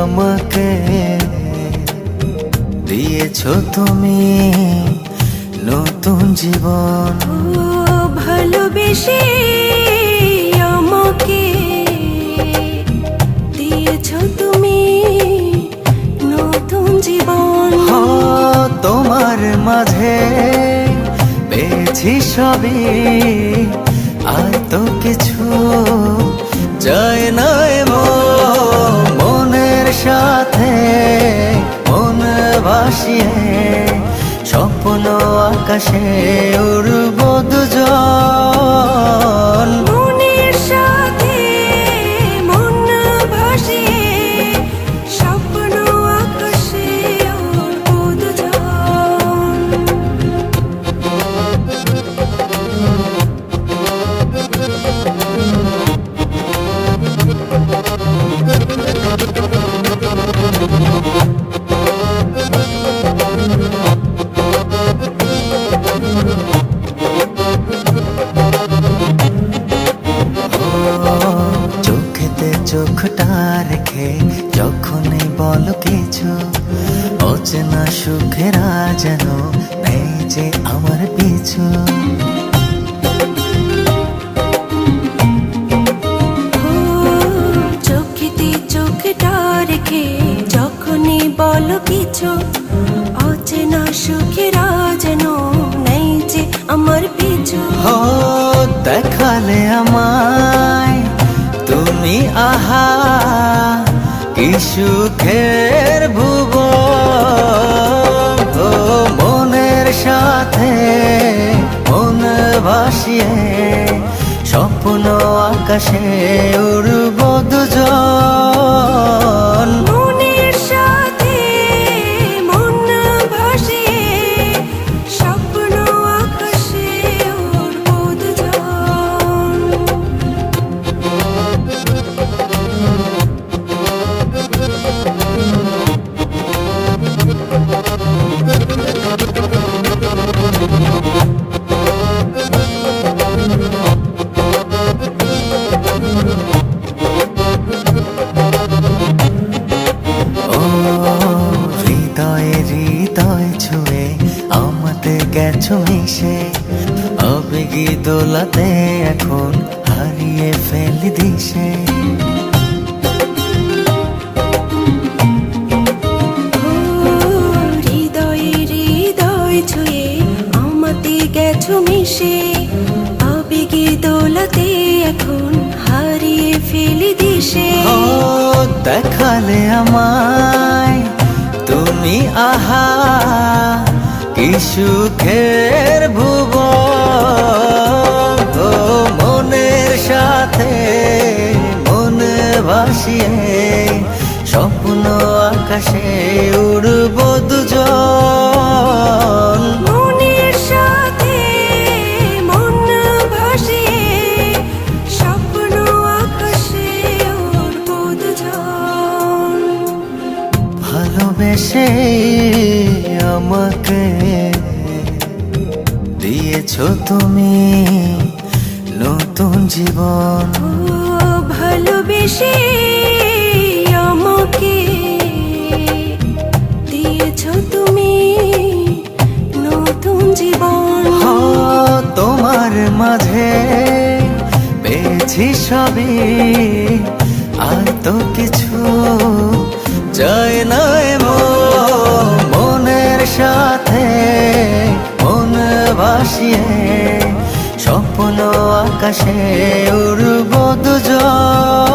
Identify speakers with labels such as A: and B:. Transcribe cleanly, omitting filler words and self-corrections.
A: আমাকে দিয়েছো তুমি নতুন জীবন।
B: ভালোবেসে আমাকে দিয়েছো তুমি নতুন জীবন।
A: তোমার মাঝে পেয়েছি সবই, আর তো কিছু চাই না। মনের সাথে মন ভাসিয়ে স্বপ্ন আকাশে উড়ব দুজন।
B: মনের সাথে মন ভাসিয়ে স্বপ্ন আকাশে উড়ব দুজন।
A: চোখেতে চোখটা রেখে যখনই বলো কিছু, অচেনা সুখেরা যেন নেই যে আমার পিছু।
B: চোখেতে চোখটা রেখে যখনই বলো কিছু, অচেনা সুখেরা যেন নেই যে আমার পিছু।
A: দেখালে আমায় তুমি আহা কি সুখের ভুবন। মনের সাথে মন ভাসিয়ে স্বপ্ন আকাশে উড়ব দুজন।
B: মনের সাথে মন ভাসিয়ে স্বপ্ন আকাশে উড়ব দুজন।
A: হৃদয়ে হৃদয় ছুঁয়ে আমাদের গেছো মিশে, আবেগী দোলাতে এখন হারিয়ে ফেলি দিশে।
B: হৃদয়ে হৃদয় ছুঁয়ে আমাতে গেছো মিশে, আবেগে দোলাতে এখন হারিয়ে ফেলি দিশে।
A: দেখালে আমায় তুমি আহা কি সুখের ভুবন। মনের সাথে মন ভাসিয়ে স্বপ্ন আকাশে উড়ব দুজন।
B: মনের সাথে মন ভাসিয়ে স্বপ্ন আকাশে উড়ব দুজন।
A: ভালোবেসে আমাকে দিয়েছো তুমি নতুন জীবন।
B: ভালোবেসে আমাকে দিয়েছো তুমি নতুন জীবন।
A: তোমার মাঝে পেয়েছি সবই, আর তো কিছু চাই না। মনের সাথে মন ভাসিয়ে স্বপ্ন আকাশে উড়ব দুজন।